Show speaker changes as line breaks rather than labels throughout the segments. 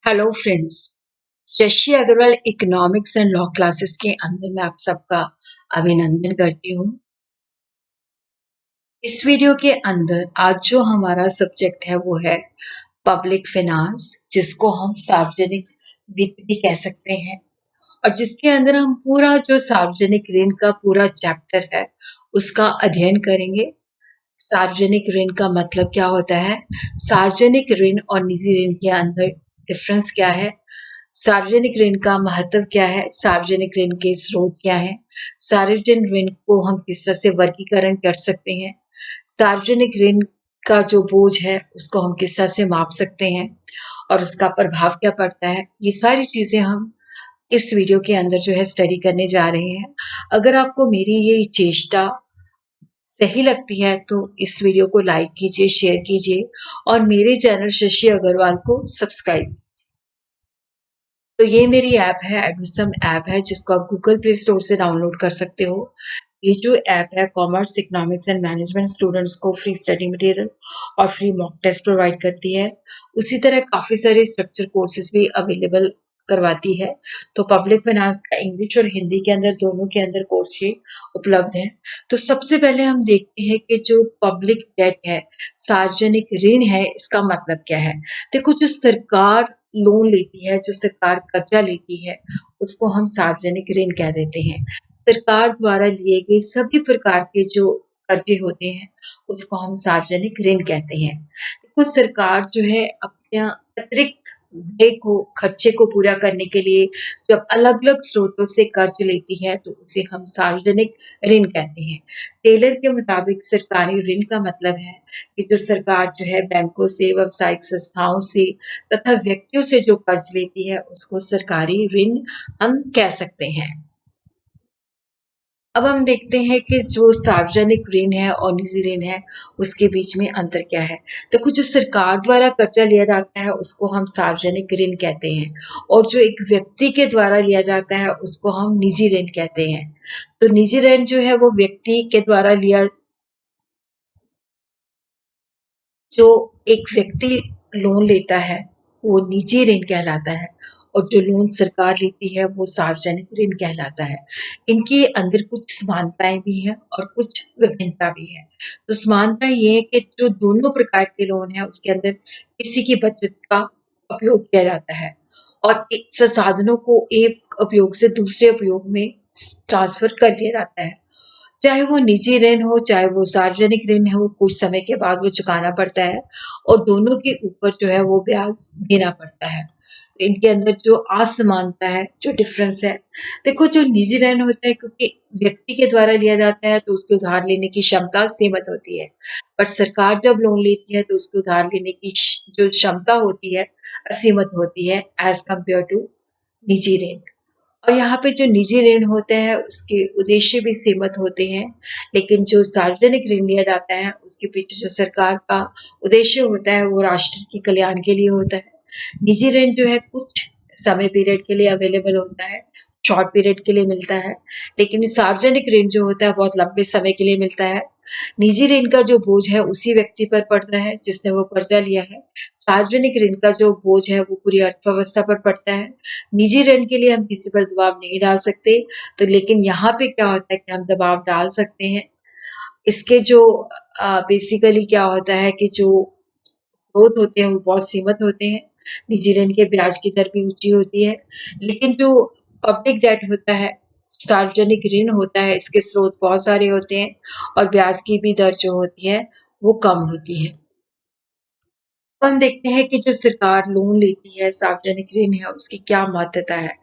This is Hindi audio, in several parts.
Hello friends. Shashi Agrawal economics and law classes के अंदर मैं आप सबका अभिनंदन करती हूँ। इस वीडियो के अंदर आज जो हमारा सब्जेक्ट है वो है पब्लिक फाइनेंस, जिसको हम सार्वजनिक वित्त भी कह सकते हैं, और जिसके अंदर हम पूरा जो सार्वजनिक ऋण का पूरा चैप्टर है उसका अध्ययन करेंगे। सार्वजनिक ऋण का मतलब क्या होता है, सार्वजनिक ऋण और निजी ऋण के अंदर डिफरेंस क्या है, सार्वजनिक ऋण का महत्व क्या है, सार्वजनिक ऋण के स्रोत क्या है, सार्वजनिक ऋण को हम किस तरह से वर्गीकरण कर सकते हैं, सार्वजनिक ऋण का जो बोझ है उसको हम किस तरह से माप सकते हैं और उसका प्रभाव क्या पड़ता है, ये सारी चीजें हम इस वीडियो के अंदर जो है स्टडी करने जा रहे हैं। अगर आपको मेरी ये चेष्टा सही लगती है तो इस वीडियो को लाइक कीजिए, शेयर कीजिए और मेरे चैनल शशि अग्रवाल को सब्सक्राइब। तो ये मेरी ऐप है, एडमिशन ऐप है, जिसको आप गूगल प्ले स्टोर से डाउनलोड कर सकते हो। ये जो ऐप है commerce, economics and management students को फ्री स्टडी मटेरियल और फ्री मॉक टेस्ट प्रोवाइड करती है। उसी तरह काफ़ी सारे स्ट्रक्चर कोर्सेज भी अवेलेबल करवाती है। तो पब्लिक फाइनेंस का इंग्लिश और हिंदी के अंदर दोनों के अंदर कोर्स ये उपलब्ध है। तो सबसे पहले हम देखते हैं कि जो पब्लिक डेट है, सार्वजनिक ऋण है, इसका मतलब क्या है। देखो, जो सरकार लोन लेती है, जो सरकार कर्जा लेती है, उसको हम सार्वजनिक ऋण कह देते हैं। सरकार द्वारा लिए गए सभी प्रकार के जो कर्जे होते हैं उसको हम सार्वजनिक ऋण कहते हैं। देखो, सरकार जो है अपना अतिरिक्त व्यय को, खर्चे को पूरा करने के लिए जब अलग अलग स्रोतों से कर्ज लेती है तो उसे हम सार्वजनिक ऋण कहते हैं। टेलर के मुताबिक सरकारी ऋण का मतलब है कि जो सरकार जो है बैंकों से, व्यावसायिक संस्थाओं से तथा व्यक्तियों से जो कर्ज लेती है उसको सरकारी ऋण हम कह सकते हैं। अब हम देखते हैं कि जो सार्वजनिक ऋण है और निजी ऋण है उसके बीच में अंतर क्या है। देखो, जो सरकार द्वारा कर्जा लिया जाता है उसको हम सार्वजनिक ऋण कहते हैं और जो एक व्यक्ति के द्वारा लिया जाता है उसको हम निजी ऋण कहते हैं। तो निजी ऋण जो है वो व्यक्ति के द्वारा लिया, जो एक व्यक्ति लोन लेता है वो निजी ऋण कहलाता है और जो लोन सरकार लेती है वो सार्वजनिक ऋण कहलाता है। इनके अंदर कुछ समानताएं भी हैं और कुछ विभिन्नता भी है। तो समानता ये है कि जो दोनों प्रकार के लोन है उसके अंदर किसी की बचत का उपयोग किया जाता है और संसाधनों को एक उपयोग से दूसरे उपयोग में ट्रांसफर कर दिया जाता है। चाहे वो निजी ऋण हो, चाहे वो सार्वजनिक ऋण हो, कुछ समय के बाद वो चुकाना पड़ता है और दोनों के ऊपर जो है वो ब्याज देना पड़ता है। तो इनके अंदर जो असमानता है, जो डिफरेंस है, देखो, जो निजी ऋण होता है क्योंकि व्यक्ति के द्वारा लिया जाता है तो उसके उधार लेने की क्षमता सीमित होती है, पर सरकार जब लोन लेती है तो उसके उधार लेने की जो क्षमता होती है असीमित होती है एज कम्पेयर टू निजी ऋण। और यहाँ पे जो निजी ऋण होते हैं उसके उद्देश्य भी सीमित होते हैं, लेकिन जो सार्वजनिक ऋण लिया जाता है उसके पीछे जो सरकार का उद्देश्य होता है वो राष्ट्र के कल्याण के लिए होता है। निजी ऋण जो है कुछ समय पीरियड के लिए अवेलेबल होता है, शॉर्ट पीरियड के लिए मिलता है, लेकिन सार्वजनिक ऋण जो होता है बहुत लंबे समय के लिए मिलता है। निजी ऋण का जो बोझ है उसी व्यक्ति पर पड़ता है जिसने वो कर्जा लिया है। सार्वजनिक ऋण का जो बोझ है वो पूरी अर्थव्यवस्था पर पड़ता है। निजी ऋण के लिए हम किसी पर दबाव नहीं डाल सकते, तो लेकिन यहाँ पे क्या होता है कि हम दबाव डाल सकते हैं। इसके जो बेसिकली क्या होता है कि जो स्रोत होते हैं वो बहुत सीमित होते हैं। निजी ऋण के ब्याज की दर भी ऊँची होती है, लेकिन जो पब्लिक डेट होता है, सार्वजनिक ऋण होता है, इसके स्रोत बहुत सारे होते हैं और ब्याज की भी दर जो होती है वो कम होती है। तो हम देखते हैं कि जो सरकार लोन लेती है, सार्वजनिक ऋण है, उसकी क्या महत्वता है।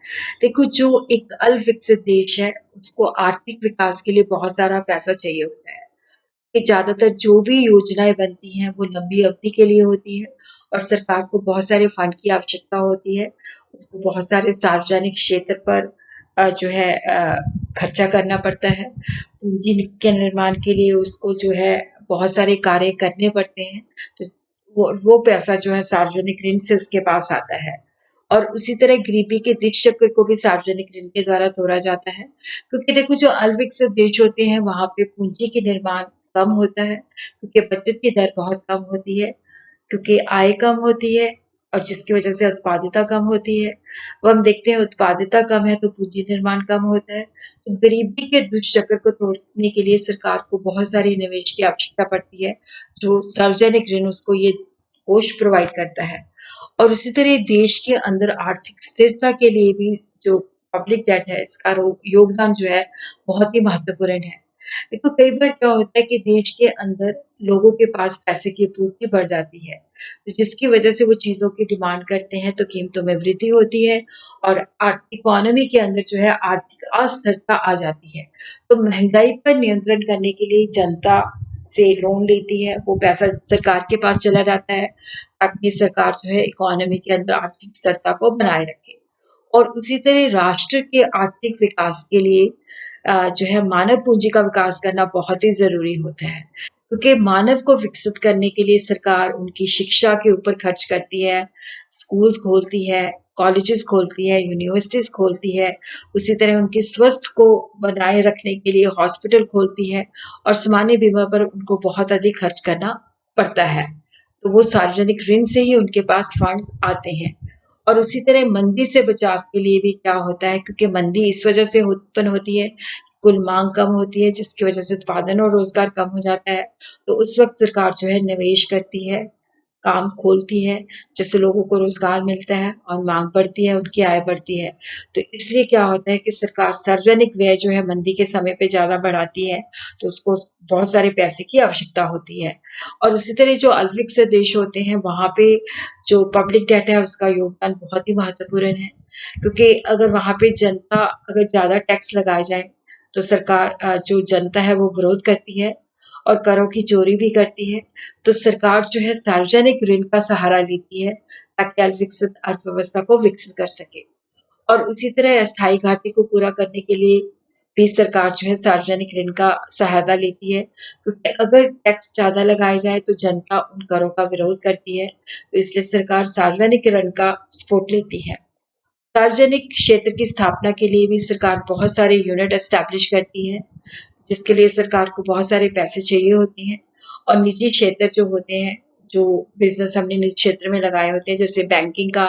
देखो, जो एक अल्पविकसित देश है उसको आर्थिक विकास के लिए बहुत सारा पैसा चाहिए होता है। कि ज़्यादातर जो भी योजनाएँ बनती हैं वो लंबी अवधि के लिए होती है और सरकार को बहुत सारे फंड की आवश्यकता होती है। उसको बहुत सारे सार्वजनिक क्षेत्र पर जो है खर्चा करना पड़ता है। पूँजी के निर्माण के लिए उसको जो है बहुत सारे कार्य करने पड़ते हैं। तो वो पैसा जो है सार्वजनिक ऋण से उसके पास आता है। और उसी तरह गरीबी के दिक् चक्र को भी सार्वजनिक ऋण के द्वारा तोड़ा जाता है। क्योंकि देखो, जो अल्पविकसित देश होते हैं वहाँ पे पूँजी के निर्माण कम होता है क्योंकि बचत की दर बहुत कम होती है, क्योंकि आय कम होती है और जिसकी वजह से उत्पादिता कम होती है। अब हम देखते हैं उत्पादिता कम है तो पूंजी निर्माण कम होता है। तो गरीबी के दुष्चक्र को तोड़ने के लिए सरकार को बहुत सारे निवेश की आवश्यकता पड़ती है, जो सार्वजनिक ऋण उसको ये कोष प्रोवाइड करता है। और उसी तरह देश के अंदर आर्थिक स्थिरता के लिए भी जो पब्लिक डेट है इसका योगदान जो है बहुत ही महत्वपूर्ण है। देखो कई बार क्या होता है कि देश के अंदर लोगों के पास पैसे की आपूर्ति बढ़ जाती है, तो जिसकी वजह से वो चीज़ों की डिमांड करते हैं तो कीमतों में वृद्धि होती है और इकोनॉमी के अंदर जो है आर्थिक अस्थिरता आ जाती है। तो महंगाई पर नियंत्रण करने के लिए जनता से लोन लेती है, वो पैसा सरकार के पास चला जाता है ताकि सरकार जो है इकोनॉमी के अंदर आर्थिक स्थिरता को बनाए रखे। और उसी तरह राष्ट्र के आर्थिक विकास के लिए जो है मानव पूंजी का विकास करना बहुत ही ज़रूरी होता है। क्योंकि मानव को विकसित करने के लिए सरकार उनकी शिक्षा के ऊपर खर्च करती है, स्कूल्स खोलती है, कॉलेजेस खोलती है, यूनिवर्सिटीज़ खोलती है, उसी तरह उनके स्वास्थ्य को बनाए रखने के लिए हॉस्पिटल खोलती है और सामान्य बीमा पर उनको बहुत अधिक खर्च करना पड़ता है। तो वो सार्वजनिक ऋण से ही उनके पास फंड्स आते हैं। और उसी तरह मंदी से बचाव के लिए भी क्या होता है, क्योंकि मंदी इस वजह से उत्पन्न होती है, कुल मांग कम होती है जिसकी वजह से उत्पादन और रोजगार कम हो जाता है। तो उस वक्त सरकार जो है निवेश करती है, काम खोलती है, जिससे लोगों को रोजगार मिलता है और मांग बढ़ती है, उनकी आय बढ़ती है। तो इसलिए क्या होता है कि सरकार सार्वजनिक व्यय जो है मंदी के समय पे ज़्यादा बढ़ाती है, तो उसको बहुत सारे पैसे की आवश्यकता होती है। और उसी तरह जो अल्पविकसित देश होते हैं वहाँ पे जो पब्लिक डेट है उसका योगदान बहुत ही महत्वपूर्ण है, क्योंकि अगर वहाँ पे जनता अगर ज़्यादा टैक्स लगाए जाए तो सरकार जो जनता है वो विरोध करती है और करों की चोरी भी करती है। तो सरकार जो है सार्वजनिक ऋण का सहारा लेती है ताकि अविकसित अर्थव्यवस्था को विकसित कर सके। और उसी तरह अस्थायी घाटे को पूरा करने के लिए भी सरकार जो है सार्वजनिक ऋण का सहायता लेती है, क्योंकि अगर टैक्स ज़्यादा लगाए जाए तो जनता उन करों का विरोध करती है, तो इसलिए सरकार सार्वजनिक ऋण का सपोर्ट लेती है। सार्वजनिक क्षेत्र की स्थापना के लिए भी सरकार बहुत सारे यूनिट एस्टैब्लिश करती है, जिसके लिए सरकार को बहुत सारे पैसे चाहिए होते हैं। और निजी क्षेत्र जो होते हैं, जो बिजनेस हमने निजी क्षेत्र में लगाए होते हैं, जैसे बैंकिंग का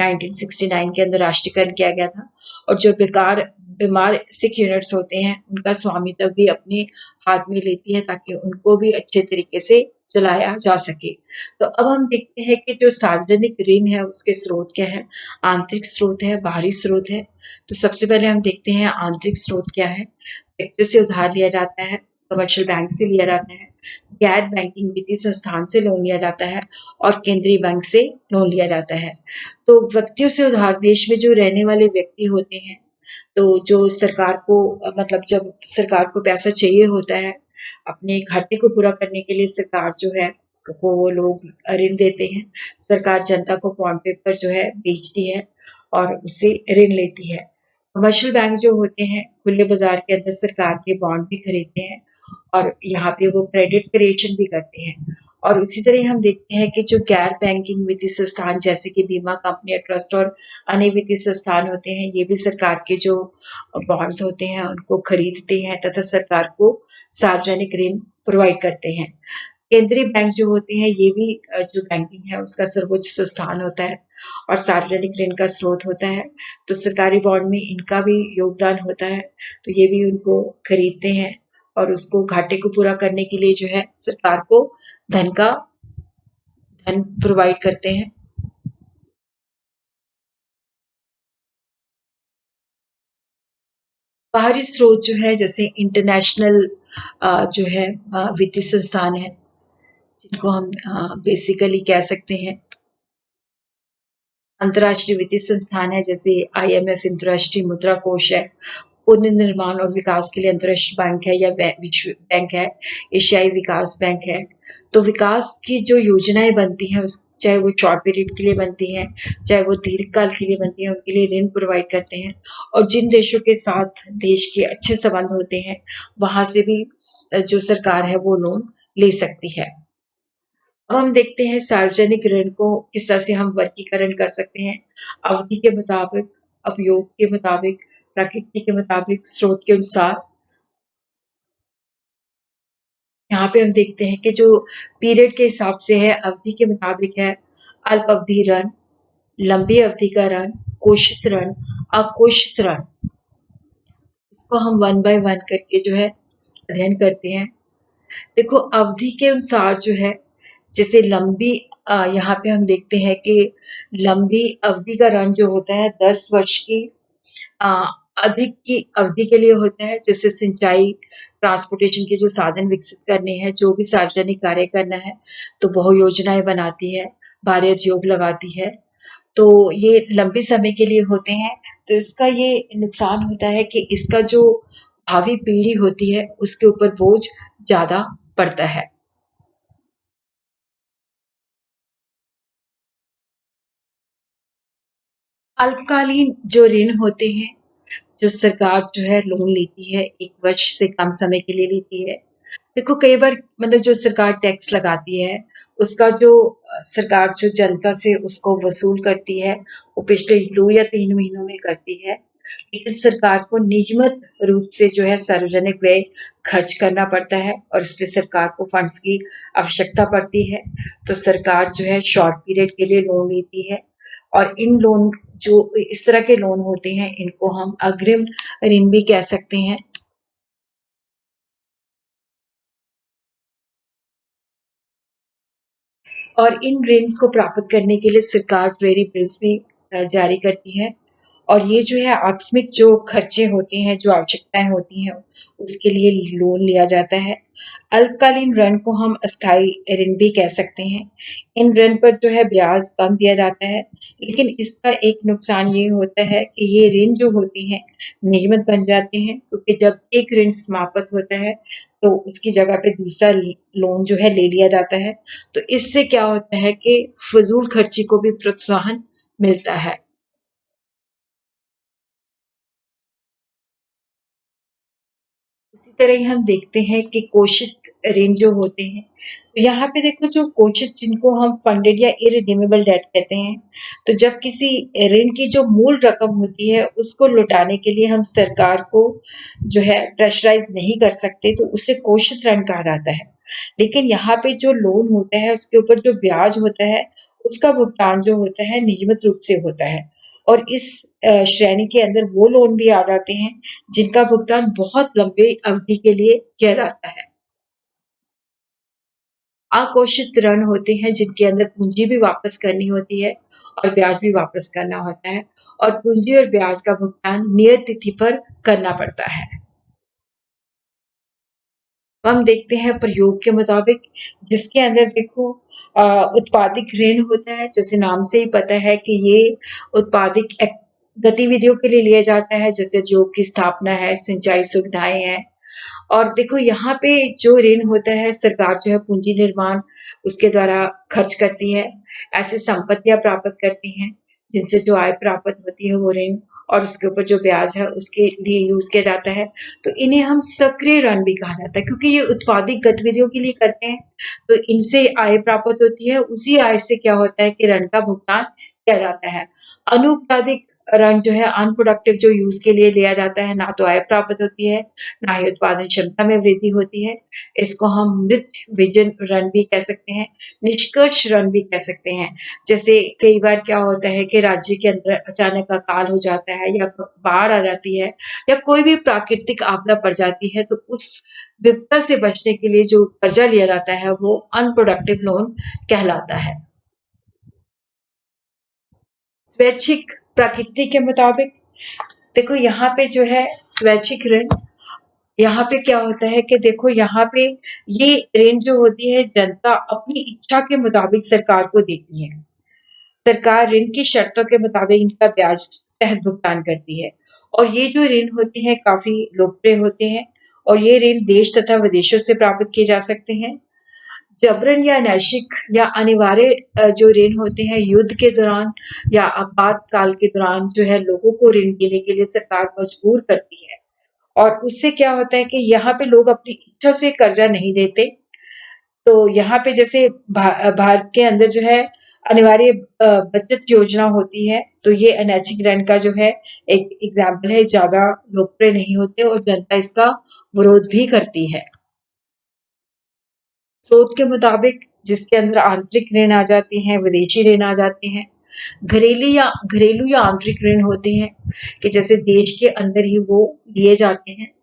1969 के अंदर राष्ट्रीयकरण किया गया था। और जो बेकार बीमार सिक यूनिट्स होते हैं उनका स्वामित्व भी अपने हाथ में लेती है ताकि उनको भी अच्छे तरीके से चलाया जा सके। तो अब हम देखते हैं कि जो सार्वजनिक ऋण है उसके स्रोत क्या है। आंतरिक स्रोत है, बाहरी स्रोत है। तो सबसे पहले हम देखते हैं आंतरिक स्रोत क्या है। व्यक्तियों से उधार लिया जाता है, कमर्शियल बैंक से लिया जाता है, गैर बैंकिंग वित्तीय संस्थान से लोन लिया जाता है और केंद्रीय बैंक से लोन लिया जाता है। तो व्यक्तियों से उधार देश में जो रहने वाले व्यक्ति होते हैं, तो जो सरकार को मतलब जब सरकार को पैसा चाहिए होता है अपने घाटे को पूरा करने के लिए, सरकार जो है को वो लोग ऋण देते हैं। सरकार जनता को बॉन्ड पेपर जो है बेचती है और उससे ऋण लेती है। कमर्शियल बैंक जो होते हैं खुले बाजार के अंदर सरकार के बॉन्ड भी खरीदते हैं और यहाँ पे वो क्रेडिट क्रिएशन भी करते हैं। और उसी तरह हम देखते हैं कि जो गैर बैंकिंग वित्तीय संस्थान जैसे कि बीमा कंपनी, ट्रस्ट और अन्य वित्तीय संस्थान होते हैं, ये भी सरकार के जो बॉन्ड्स होते हैं उनको खरीदते हैं तथा सरकार को सार्वजनिक ऋण प्रोवाइड करते हैं। केंद्रीय बैंक जो होते हैं ये भी जो बैंकिंग है उसका सर्वोच्च संस्थान होता है और सार्वजनिक ऋण का स्रोत होता है। तो सरकारी बॉन्ड में इनका भी योगदान होता है, तो ये भी उनको खरीदते हैं और उसको घाटे को पूरा करने के लिए जो है सरकार को धन का धन प्रोवाइड करते हैं। बाहरी स्रोत जो है जैसे इंटरनेशनल जो है वित्तीय संस्थान है, जिनको हम बेसिकली कह सकते हैं अंतर्राष्ट्रीय वित्तीय संस्थान है, जैसे आईएमएफ अंतर्राष्ट्रीय मुद्रा कोष है, पुनर्निर्माण और विकास के लिए अंतर्राष्ट्रीय बैंक है या विश्व बैंक है, एशियाई विकास बैंक है। तो विकास की जो योजनाएं बनती हैं उस चाहे वो शॉर्ट पीरियड के लिए बनती हैं, चाहे वो दीर्घकाल के लिए बनती हैं, उनके लिए ऋण प्रोवाइड करते हैं। और जिन देशों के साथ देश के अच्छे संबंध होते हैं वहां से भी जो सरकार है वो लोन ले सकती है। अब हम देखते हैं सार्वजनिक ऋण को किस तरह से हम वर्गीकरण कर सकते हैं। अवधि के मुताबिक, उपयोग के मुताबिक, प्रकृति के मुताबिक, स्रोत के अनुसार। यहाँ पे हम देखते हैं कि जो पीरियड के हिसाब से है, अवधि के मुताबिक है अल्प अवधि ऋण, लंबी अवधि का ऋण, कोशित ऋण, अकोशित ऋण, इसको हम वन बाय वन करके जो है अध्ययन करते हैं। देखो अवधि के अनुसार जो है जैसे लंबी यहाँ पे हम देखते हैं कि लंबी अवधि का ऋण जो होता है 10 वर्ष की अ, अधिक की अवधि के लिए होता है, जैसे सिंचाई, ट्रांसपोर्टेशन के जो साधन विकसित करने हैं, जो भी सार्वजनिक कार्य करना है, तो बहु योजनाएँ बनाती है, भारी उद्योग लगाती है। तो ये लंबे समय के लिए होते हैं, तो इसका ये नुकसान होता है कि इसका जो भावी पीढ़ी होती है, उसके ऊपर बोझ ज़्यादा पड़ता है। अल्पकालीन जो ऋण होते हैं, जो सरकार जो है लोन लेती है, 1 वर्ष से कम समय के लिए लेती है। देखो कई बार मतलब जो सरकार टैक्स लगाती है, उसका जो सरकार जो जनता से उसको वसूल करती है, वो पिछले 2 या 3 महीनों में करती है। लेकिन सरकार को नियमित रूप से जो है सार्वजनिक व्यय खर्च करना पड़ता है और इसलिए सरकार को फंड्स की आवश्यकता पड़ती है। तो सरकार जो है शॉर्ट पीरियड के लिए लोन लेती है और इन लोन जो इस तरह के लोन होते हैं, इनको हम अग्रिम ऋण भी कह सकते हैं। और इन ऋण को प्राप्त करने के लिए सरकार ट्रेजरी बिल्स भी जारी करती है और ये जो है आकस्मिक जो खर्चे होते हैं, जो आवश्यकताएं होती हैं, उसके लिए लोन लिया जाता है। अल्पकालीन ऋण को हम अस्थायी ऋण भी कह सकते हैं। इन ऋण पर जो है ब्याज कम दिया जाता है, लेकिन इसका एक नुकसान ये होता है कि ये ऋण जो होते हैं नियमित बन जाते हैं, क्योंकि जब एक ऋण समाप्त होता है तो उसकी जगह पे दूसरा लोन जो है ले लिया जाता है। तो इससे क्या होता है कि फजूल खर्ची को भी प्रोत्साहन मिलता है। इसी तरह ही हम देखते हैं कि कोशित ऋण जो होते हैं, तो यहाँ पे देखो जो कोशित जिनको हम फंडेड या इरिडीमेबल डेट कहते हैं, तो जब किसी ऋण की जो मूल रकम होती है उसको लौटाने के लिए हम सरकार को जो है प्रेशराइज नहीं कर सकते, तो उसे कोशित ऋण कहा जाता है। लेकिन यहाँ पे जो लोन होता है उसके ऊपर जो ब्याज होता है, उसका भुगतान जो होता है नियमित रूप से होता है और इस श्रेणी के अंदर वो लोन भी आ जाते हैं जिनका भुगतान बहुत लंबे अवधि के लिए किया जाता है। अघोषित ऋण होते हैं जिनके अंदर पूंजी भी वापस करनी होती है और ब्याज भी वापस करना होता है और पूंजी और ब्याज का भुगतान नियत तिथि पर करना पड़ता है। हम देखते हैं प्रयोग के मुताबिक, जिसके अंदर देखो उत्पादिक ऋण होता है, जैसे नाम से ही पता है कि ये उत्पादिक गतिविधियों के लिए लिया जाता है, जैसे उद्योग की स्थापना है, सिंचाई सुविधाएं हैं। और देखो यहाँ पे जो ऋण होता है सरकार जो है पूंजी निर्माण उसके द्वारा खर्च करती है, ऐसी संपत्तियां प्राप्त करती हैं जिनसे जो आय प्राप्त होती है वो ऋण और उसके ऊपर जो ब्याज है उसके लिए यूज किया जाता है। तो इन्हें हम सक्रिय ऋण भी कहा जाता है क्योंकि ये उत्पादिक गतिविधियों के लिए करते हैं, तो इनसे आय प्राप्त होती है, उसी आय से क्या होता है कि ऋण का भुगतान किया जाता है। अनुत्पादिक ऋण जो है अनप्रोडक्टिव जो यूज के लिए लिया जाता है, ना तो आय प्राप्त होती है, ना ही उत्पादन क्षमता में वृद्धि होती है। इसको हम मृत विजन ऋण भी कह सकते हैं, निष्कर्ष ऋण भी कह सकते हैं। जैसे कई बार क्या होता है कि राज्य के अंदर अचानक अकाल हो जाता है या बाढ़ आ जाती है या कोई भी प्राकृतिक आपदा पड़ जाती है, तो उस विपदा से बचने के लिए जो कर्जा लिया जाता है वो अनप्रोडक्टिव लोन कहलाता है। स्वैच्छिक प्रकृति के मुताबिक देखो यहाँ पे जो है स्वैच्छिक ऋण, यहाँ पे क्या होता है कि देखो यहाँ पे ये ऋण जो होती है जनता अपनी इच्छा के मुताबिक सरकार को देती है। सरकार ऋण की शर्तों के मुताबिक इनका ब्याज सहज भुगतान करती है और ये जो ऋण होते हैं काफी लोकप्रिय होते हैं और ये ऋण देश तथा विदेशों से प्राप्त किए जा सकते हैं। जबरन या अनैच्छिक या अनिवार्य जो ऋण होते हैं युद्ध के दौरान या आपातकाल के दौरान जो है लोगों को ऋण देने के लिए सरकार मजबूर करती है और उससे क्या होता है कि यहाँ पे लोग अपनी इच्छा से कर्जा नहीं देते। तो यहाँ पे जैसे भारत के अंदर जो है अनिवार्य बचत योजना होती है, तो ये अनैच्छिक ऋण का जो है एक एग्जाम्पल है, ज्यादा लोकप्रिय नहीं होते और जनता इसका विरोध भी करती है। स्रोत के मुताबिक जिसके अंदर आंतरिक ऋण आ जाते हैं, विदेशी ऋण आ जाते हैं, घरेलू या आंतरिक ऋण होते हैं कि जैसे देश के अंदर ही वो लिए जाते हैं।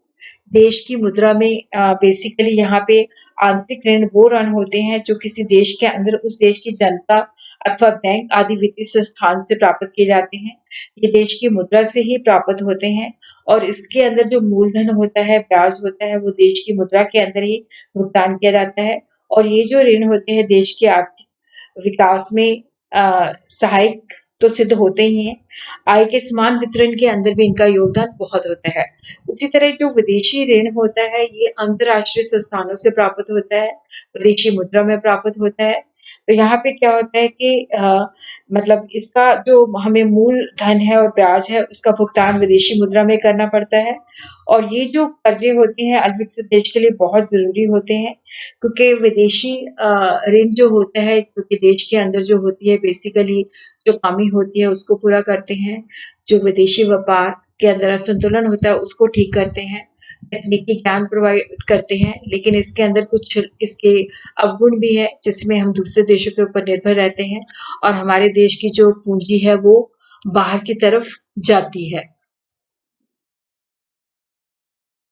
देश की मुद्रा में बेसिकली यहाँ पे आंतरिक ऋण वो ऋण होते हैं जो किसी देश के अंदर उस देश की जनता अथवा बैंक आदि वित्तीय संस्थान से प्राप्त किए जाते हैं। ये देश की मुद्रा से ही प्राप्त होते हैं और इसके अंदर जो मूलधन होता है, ब्याज होता है, वो देश की मुद्रा के अंदर ही भुगतान किया जाता है और ये जो ऋण होते हैं देश के आर्थिक विकास में सहायक तो सिद्ध होते ही हैं। आय के समान वितरण के अंदर भी इनका योगदान बहुत होता है। उसी तरह जो विदेशी ऋण होता है ये अंतर्राष्ट्रीय संस्थानों से प्राप्त होता है, विदेशी मुद्रा में प्राप्त होता है। तो यहाँ पे क्या होता है कि मतलब इसका जो हमें मूल धन है और ब्याज है उसका भुगतान विदेशी मुद्रा में करना पड़ता है और ये जो कर्जे होते हैं अल्पविकसित देश के लिए बहुत ज़रूरी होते हैं क्योंकि विदेशी ऋण जो होता है क्योंकि देश के अंदर जो होती है बेसिकली जो कमी होती है उसको पूरा करते हैं, जो विदेशी व्यापार के अंदर असंतुलन होता है उसको ठीक करते हैं, तकनीकी ज्ञान प्रोवाइड करते हैं, लेकिन इसके अंदर कुछ इसके अवगुण भी है जिसमें हम दूसरे देशों के ऊपर निर्भर रहते हैं और हमारे देश की जो पूंजी है वो बाहर की तरफ जाती है।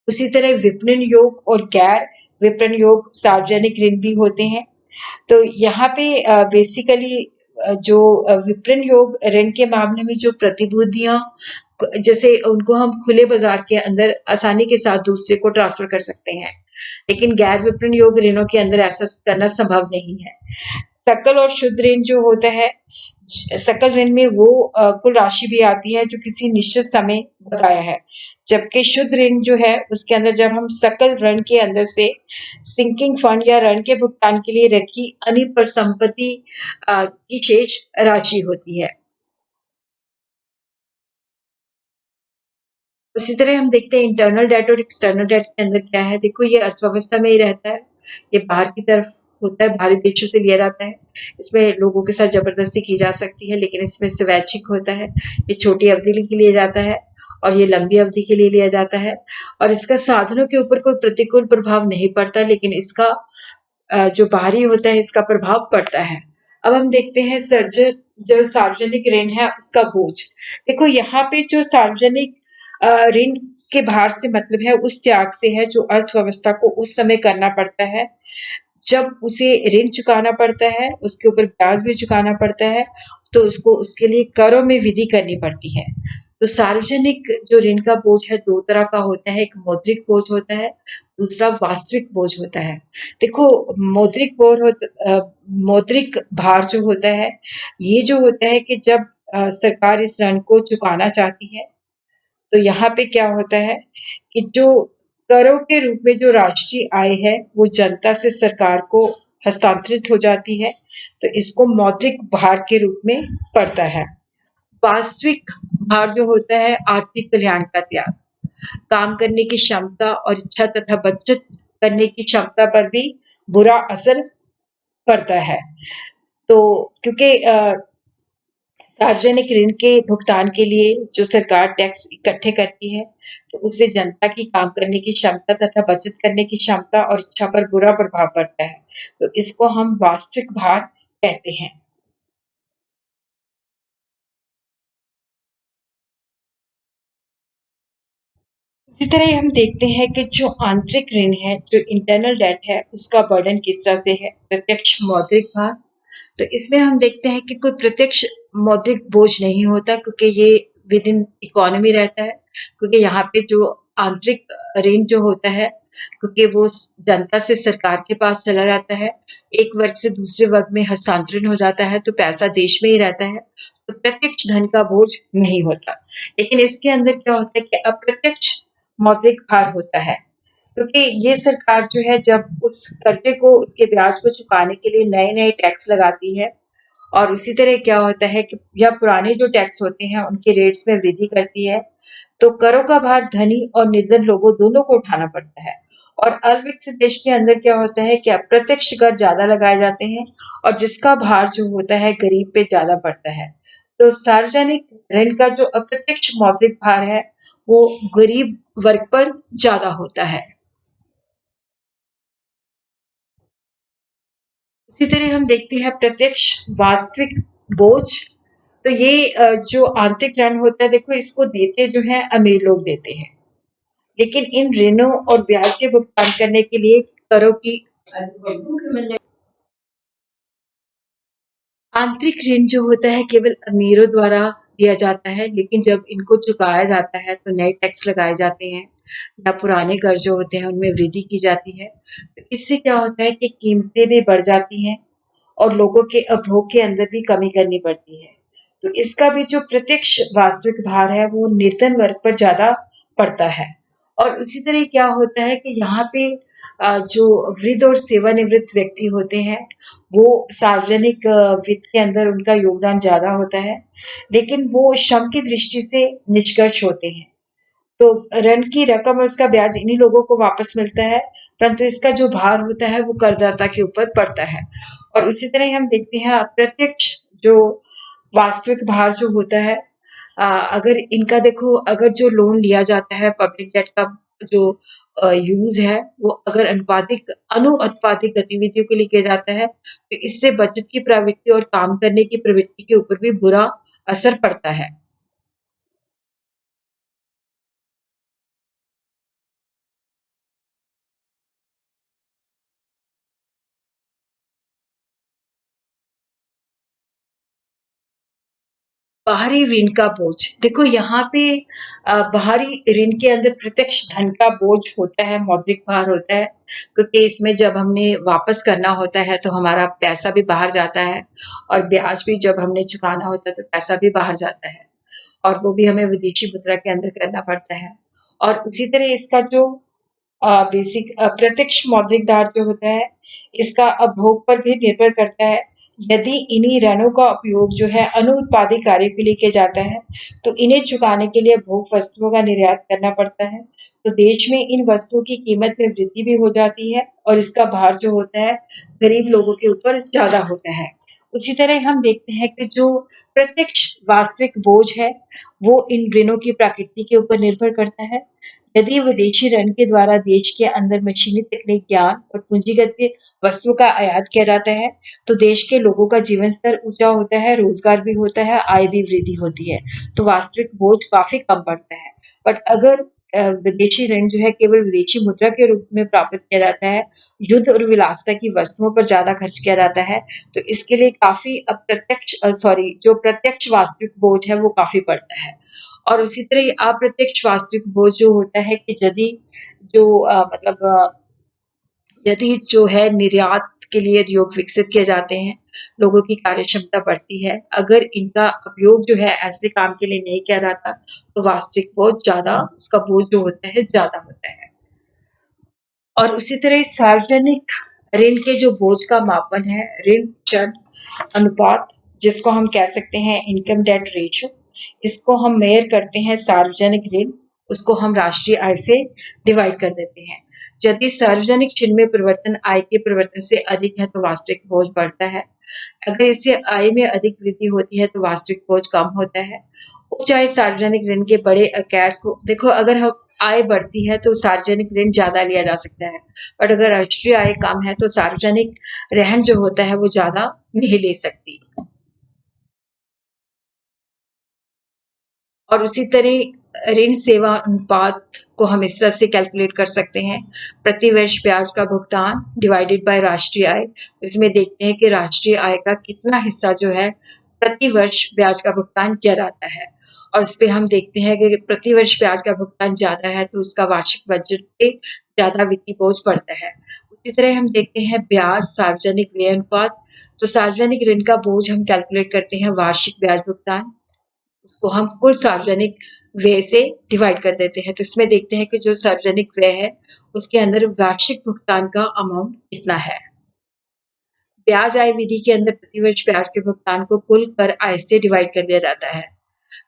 उसी तरह विपणन योग और गैर विपणन योग सार्वजनिक ऋण भी होते हैं। तो यहाँ पे बेसिकली जो विपणन योग ऋण के मामले में जो प्रतिभूतियां जैसे उनको हम खुले बाजार के अंदर आसानी के साथ दूसरे को ट्रांसफर कर सकते हैं, लेकिन गैर विपणन योग ऋणों के अंदर ऐसा करना संभव नहीं है। सकल और शुद्ध ऋण जो होता है, सकल ऋण में वो कुल राशि भी आती है जो किसी निश्चित समय बकाया है, जबकि शुद्ध ऋण जो है उसके अंदर जब हम सकल ऋण के अंदर से सिंकिंग फंड या ऋण के भुगतान के लिए रखी अनिपरिसंपत्ति की शेष राशि होती है। उसी तरह हम देखते हैं इंटरनल डेट और एक्सटर्नल डेट के अंदर क्या है। देखो ये अर्थव्यवस्था में ही रहता है, ये बाहर की तरफ होता है, बाहरी देशों से लिया जाता है। इसमें लोगों के साथ जबरदस्ती की जा सकती है, लेकिन इसमें स्वैच्छिक होता है। ये छोटी अवधि के लिए जाता है और ये लंबी अवधि के लिए लिया जाता है और इसका साधनों के ऊपर कोई प्रतिकूल प्रभाव नहीं पड़ता, लेकिन इसका जो बाहरी होता है इसका प्रभाव पड़ता है। अब हम देखते हैं जो सार्वजनिक ऋण है उसका बोझ। देखो यहाँ पे जो सार्वजनिक ऋण के भार से मतलब है उस त्याग से है जो अर्थव्यवस्था को उस समय करना पड़ता है जब उसे ऋण चुकाना पड़ता है, उसके ऊपर ब्याज भी चुकाना पड़ता है, तो उसको उसके लिए करों में विधि करनी पड़ती है। तो सार्वजनिक जो ऋण का बोझ है 2 तरह का होता है, एक मौद्रिक बोझ होता है, दूसरा वास्तविक बोझ होता है। देखो मौद्रिक भार जो होता है, ये जो होता है कि जब सरकार इस ऋण को चुकाना चाहती है, तो यहाँ पे क्या होता है कि जो करों के रूप में जो राष्ट्रीय आय है वो जनता से सरकार को हस्तांतरित हो जाती है, तो इसको मौद्रिक भार के रूप में पड़ता है। वास्तविक भार जो होता है आर्थिक कल्याण का त्याग, काम करने की क्षमता और इच्छा तथा बचत करने की क्षमता पर भी बुरा असर पड़ता है। तो क्योंकि सार्वजनिक ऋण के भुगतान के लिए जो सरकार टैक्स इकट्ठे करती है, तो उससे जनता की काम करने की क्षमता तथा बचत करने की क्षमता और इच्छा पर बुरा प्रभाव पड़ता है। तो इसको हम वास्तविक भार कहते हैं। इसी तरह हम देखते हैं कि जो आंतरिक ऋण है, जो इंटरनल डेट है, उसका बर्डन किस तरह से है। प्रत्यक्ष मौद्रिक भार, तो इसमें हम देखते हैं कि कोई प्रत्यक्ष मौद्रिक बोझ नहीं होता क्योंकि ये विद इन इकोनॉमी रहता है, क्योंकि यहाँ पे जो आंतरिक ऋण जो होता है क्योंकि वो जनता से सरकार के पास चला जाता है, एक वर्ग से दूसरे वर्ग में हस्तांतरण हो जाता है तो पैसा देश में ही रहता है, तो प्रत्यक्ष धन का बोझ नहीं होता। लेकिन इसके अंदर क्या होता है कि अप्रत्यक्ष मौद्रिक भार होता है, क्योंकि ये सरकार जो है जब उस कर्जे को उसके ब्याज को चुकाने के लिए नए-नए टैक्स लगाती है और उसी तरह क्या होता है कि या पुराने जो टैक्स होते हैं उनके रेट्स में वृद्धि करती है, तो करों का भार धनी और निर्धन लोगों दोनों को उठाना पड़ता है। और अविकसित देश के अंदर क्या होता है कि अप्रत्यक्ष कर ज़्यादा लगाए जाते हैं और जिसका भार जो होता है गरीब पे ज़्यादा पड़ता है। तो सार्वजनिक ऋण का जो अप्रत्यक्ष मौद्रिक भार है, वो गरीब वर्ग पर ज़्यादा होता है। इसी तरह हम देखते हैं प्रत्यक्ष वास्तविक बोझ तो ये जो आंतरिक ऋण होता है, देखो इसको देते जो है अमीर लोग देते हैं, लेकिन इन ऋणों और ब्याज के भुगतान करने के लिए करों की आंतरिक ऋण जो होता है केवल अमीरों द्वारा दिया जाता है, लेकिन जब इनको चुकाया जाता है तो नए टैक्स लगाए जाते हैं या पुराने कर्ज जो होते हैं उनमें वृद्धि की जाती है। तो इससे क्या होता है कि कीमतें भी बढ़ जाती हैं और लोगों के उपभोग के अंदर भी कमी करनी पड़ती है। तो इसका भी जो प्रत्यक्ष वास्तविक भार है वो निर्धन वर्ग पर ज़्यादा पड़ता है। और उसी तरह क्या होता है कि यहाँ पे जो वृद्ध और सेवानिवृत्त व्यक्ति होते हैं, वो सार्वजनिक वित्त के अंदर उनका योगदान ज़्यादा होता है, लेकिन वो श्रम की दृष्टि से निष्कर्ष होते हैं। तो ऋण की रकम और उसका ब्याज इन्हीं लोगों को वापस मिलता है, परंतु इसका जो भार होता है वो करदाता के ऊपर पड़ता है। और उसी तरह हम देखते हैं अप्रत्यक्ष जो वास्तविक भार जो होता है, अगर इनका देखो, अगर जो लोन लिया जाता है पब्लिक डेट का जो यूज है वो अगर अनुत्पादिक गतिविधियों के लिए किया जाता है, तो इससे बचत की प्रवृत्ति और काम करने की प्रवृत्ति के ऊपर भी बुरा असर पड़ता है। बाहरी ऋण का बोझ, देखो यहाँ पे बाहरी ऋण के अंदर प्रत्यक्ष धन का बोझ होता है, मौद्रिक भार होता है, क्योंकि इसमें जब हमने वापस करना होता है तो हमारा पैसा भी बाहर जाता है, और ब्याज भी जब हमने चुकाना होता है तो पैसा भी बाहर जाता है, और वो भी हमें विदेशी मुद्रा के अंदर करना पड़ता है। और उसी तरह इसका जो बेसिक प्रत्यक्ष मौद्रिक धार जो होता है, इसका उपभोग पर भी निर्भर करता है। यदि इन्हीं ऋणों का उपयोग जो है अनुत्पादिक कार्य के लिए किया जाता है, तो इन्हें चुकाने के लिए भोग वस्तुओं का निर्यात करना पड़ता है। तो देश में इन वस्तुओं की कीमत में वृद्धि भी हो जाती है और इसका भार जो होता है गरीब लोगों के ऊपर ज़्यादा होता है। उसी तरह हम देखते हैं कि जो प्रत्यक्ष वास्तविक बोझ है, वो इन ऋणों की प्रकृति के ऊपर निर्भर करता है। यदि विदेशी ऋण के द्वारा देश के अंदर मशीनी तकनीक, ज्ञान और पूंजीगत वस्तुओं का आयात किया जाता है, तो देश के लोगों का जीवन स्तर ऊंचा होता है, रोजगार भी होता है, आय भी वृद्धि होती है, तो वास्तविक बोझ काफी कम पड़ता है। बट अगर विदेशी ऋण जो है केवल विदेशी मुद्रा के रूप में प्राप्त किया जाता है, युद्ध और विलासिता की वस्तुओं पर ज्यादा खर्च किया जाता है, तो इसके लिए काफी अप्रत्यक्ष सॉरी जो प्रत्यक्ष वास्तविक बोझ है वो काफी पड़ता है। और उसी तरह अप्रत्यक्ष वास्तविक बोझ जो होता है कि यदि जो यदि जो है निर्यात के लिए उद्योग विकसित किए जाते हैं, लोगों की कार्य क्षमता बढ़ती है, अगर इनका उपयोग जो है ऐसे काम के लिए नहीं किया जाता, तो वास्तविक बोझ ज़्यादा, उसका बोझ जो होता है ज़्यादा होता है। और उसी तरह सार्वजनिक ऋण के जो बोझ का मापन है, ऋण चर अनुपात, जिसको हम कह सकते हैं इनकम डेट रेशियो, इसको हम मेयर करते हैं सार्वजनिक ऋण, उसको हम राष्ट्रीय आय से डिवाइड कर देते हैं। यदि सार्वजनिक ऋण में परिवर्तन आय के परिवर्तन से अधिक है तो वास्तविक बोझ बढ़ता है, अगर इससे आय में अधिक वृद्धि होती है तो वास्तविक बोझ कम होता है। उच्च आय सार्वजनिक ऋण के बड़े आकार को देखो, अगर हम आय बढ़ती है तो सार्वजनिक ऋण ज्यादा लिया जा सकता है, और अगर राष्ट्रीय आय कम है तो सार्वजनिक ऋण जो होता है वो ज्यादा नहीं ले सकती। और उसी तरह ऋण सेवा अनुपात को हम इस तरह से कैलकुलेट कर सकते हैं, प्रति वर्ष ब्याज का भुगतान डिवाइडेड बाय राष्ट्रीय आय। इसमें देखते हैं कि राष्ट्रीय आय का कितना हिस्सा जो है प्रति वर्ष ब्याज का भुगतान किया जाता है, और इस पे हम देखते हैं कि प्रति वर्ष ब्याज का भुगतान ज्यादा है तो उसका वार्षिक बजट पे ज्यादा वित्तीय बोझ पड़ता है। उसी तरह हम देखते हैं ब्याज सार्वजनिक व्यय अनुपात, तो सार्वजनिक ऋण का बोझ हम कैलकुलेट करते हैं वार्षिक ब्याज भुगतान, उसको हम कुल सार्वजनिक व्यय से डिवाइड कर देते हैं। तो इसमें देखते हैं कि जो सार्वजनिक व्यय है उसके अंदर वार्षिक भुगतान का अमाउंट कितना है। ब्याज आय विधि के अंदर प्रतिवर्ष ब्याज के भुगतान को कुल कर आय से डिवाइड कर दिया जाता है।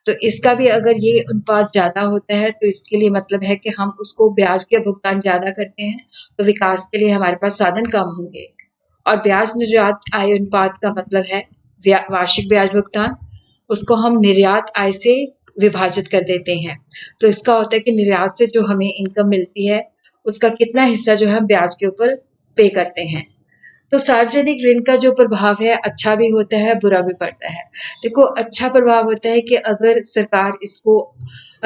तो इसका भी अगर ये अनुपात ज्यादा होता है तो इसके लिए मतलब है कि हम उसको ब्याज के भुगतान ज्यादा करते हैं, तो विकास के लिए हमारे पास साधन कम होंगे। और ब्याज निर्यात आय अनुपात का मतलब है वार्षिक ब्याज भुगतान, उसको हम निर्यात आय से विभाजित कर देते हैं। तो इसका होता है कि निर्यात से जो हमें इनकम मिलती है उसका कितना हिस्सा जो है हम ब्याज के ऊपर पे करते हैं। तो सार्वजनिक ऋण का जो प्रभाव है अच्छा भी होता है, बुरा भी पड़ता है। देखो अच्छा प्रभाव होता है कि अगर सरकार इसको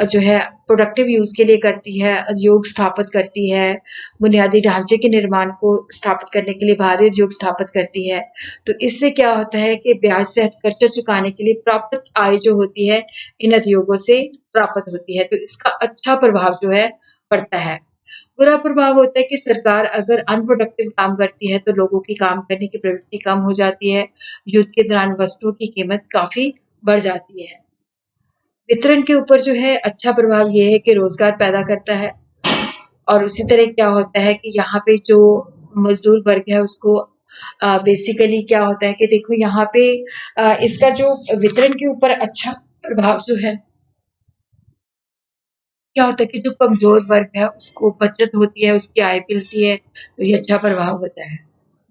जो है प्रोडक्टिव यूज़ के लिए करती है, उद्योग स्थापित करती है, बुनियादी ढांचे के निर्माण को स्थापित करने के लिए बाहरी उद्योग स्थापित करती है, तो इससे क्या होता है कि ब्याज सहित कर्जा चुकाने के लिए प्राप्त आय जो होती है, इन उद्योगों से प्राप्त होती है, तो इसका अच्छा प्रभाव जो है पड़ता है। बुरा प्रभाव होता है कि सरकार अगर अनप्रोडक्टिव काम करती है तो लोगों की काम करने की प्रवृत्ति कम हो जाती है। युद्ध के दौरान वस्तुओं की कीमत काफ़ी बढ़ जाती है। वितरण के ऊपर जो है अच्छा प्रभाव ये है कि रोज़गार पैदा करता है और उसी तरह क्या होता है कि यहाँ पे जो मज़दूर वर्ग है उसको बेसिकली क्या होता है कि देखो यहाँ पे इसका जो वितरण के ऊपर अच्छा प्रभाव जो है क्या होता है कि जो कमज़ोर वर्ग है उसको बचत होती है, उसकी आय मिलती है, तो ये अच्छा प्रभाव होता है।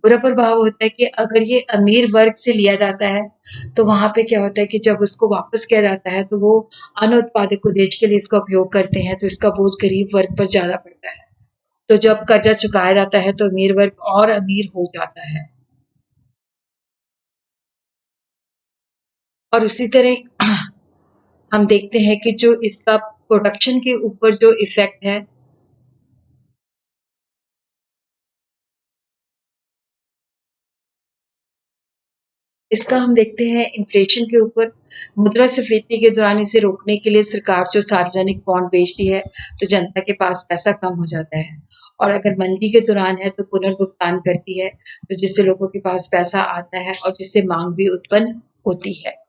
बुरा प्रभाव होता है कि अगर ये अमीर वर्ग से लिया जाता है, तो वहाँ पे क्या होता है कि जब उसको वापस किया जाता है, तो वो अन्न उत्पादक उद्देश्य के लिए इसका उपयोग करते हैं, तो इसका बोझ गरीब वर्ग पर ज़्यादा पड़ता है। तो जब कर्जा चुकाया जाता है, तो अमीर वर्ग और अमीर हो जाता है। और उसी तरह हम देखते हैं कि जो इसका प्रोडक्शन के ऊपर जो इफ़ेक्ट है इसका हम देखते हैं इन्फ्लेशन के ऊपर मुद्रास्फीति के दौरान इसे रोकने के लिए सरकार जो सार्वजनिक बॉन्ड बेचती है तो जनता के पास पैसा कम हो जाता है और अगर मंदी के दौरान है तो पुनर्भुगतान करती है तो जिससे लोगों के पास पैसा आता है और जिससे मांग भी उत्पन्न होती है।